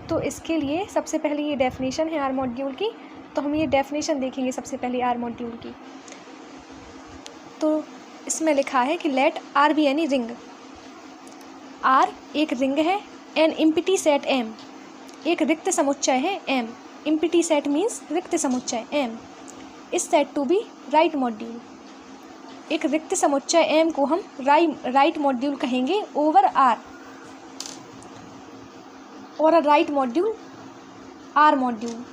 तो इसके लिए सबसे पहले ये डेफिनेशन है आर मॉड्यूल की, तो हम ये डेफिनेशन देखेंगे सबसे पहले आर मॉड्यूल की। तो इसमें लिखा है कि let R be any ring, R एक रिंग है, एन इम्पिटी सेट एम एक रिक्त समुच्चय है एम, इम्पिटी सेट मीन्स रिक्त समुच्चय एम, इस set to be right module, एक रिक्त समुच्चय एम को हम राइट मॉड्यूल कहेंगे ओवर आर, और a right module R module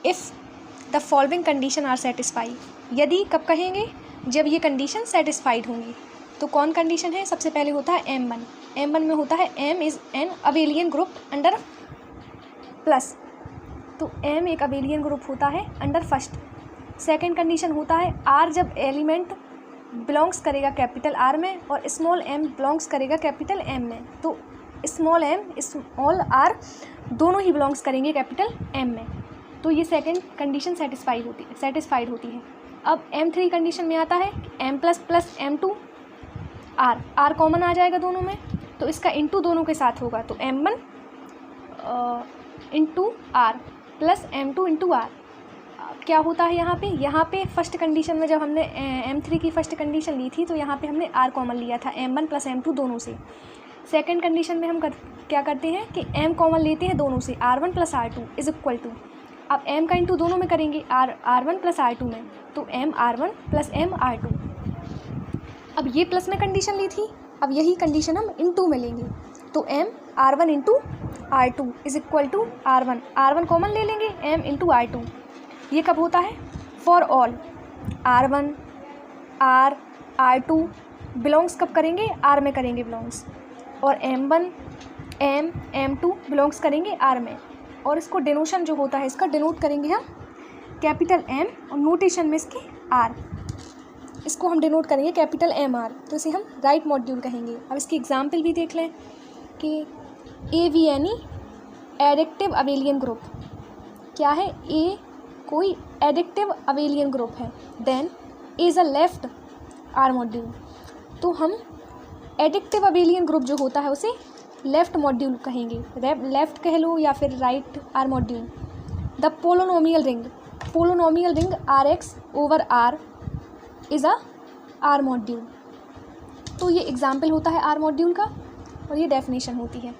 if the following condition are satisfy. यदि कब कहेंगे, जब ये कंडीशन सेटिस्फाइड होंगी। तो कौन कंडीशन है, सबसे पहले होता है M1, M1 में होता है M is an abelian group under plus, तो M एक अबेलियन ग्रुप होता है अंडर फर्स्ट। सेकेंड कंडीशन होता है R जब एलिमेंट बिलोंग्स करेगा कैपिटल R में और स्मॉल m बिलोंग्स करेगा कैपिटल M में, तो स्मॉल m स्मॉल r दोनों ही बिलोंग्स करेंगे कैपिटल M में, तो ये सेकेंड कंडीशन सेटिस्फाइड होती है। अब M3 कंडीशन में आता है M plus plus M2 R common आ जाएगा दोनों में, तो इसका इंटू दोनों के साथ होगा, तो M1 into R plus M2 into R। क्या होता है यहाँ पे फर्स्ट कंडीशन में जब हमने M3 की फर्स्ट कंडीशन ली थी तो यहाँ पे हमने R कॉमन लिया था M1 प्लस M2 दोनों से। सेकंड कंडीशन में हम क्या करते हैं कि M कॉमन लेते हैं दोनों से, R1 plus R2 is equal to, अब M का इंटू दोनों में करेंगे R1 प्लस R2 में, तो M R1 plus M R2। अब ये प्लस में कंडीशन ली थी, अब यही कंडीशन हम इंटू में लेंगे, तो M R1 into R2 is equal to R1 common ले लेंगे M इंटू R2। ये कब होता है, for all R1 R2 belongs कब करेंगे, R में करेंगे बिलोंग्स, और M1 M2 बिलोंग्स करेंगे R में, और इसको डिनोशन जो होता है इसका डिनोट करेंगे हम कैपिटल M और नोटेशन में इसके R, इसको हम डिनोट करेंगे कैपिटल MR, तो इसे हम राइट मॉड्यूल कहेंगे। अब इसकी एग्जाम्पल भी देख लें कि ए वी एनी एडिक्टिव अबेलियन ग्रुप, क्या है, ए कोई एडिक्टिव अबेलियन ग्रुप है, then is a left R module, तो हम एडिक्टिव अबेलियन ग्रुप जो होता है उसे लेफ्ट मॉड्यूल कहेंगे, लेफ्ट कह लो या फिर right R module. The polynomial ring RX over R is a R module, तो ये एग्जाम्पल होता है आर मॉड्यूल का और ये डेफिनेशन होती है।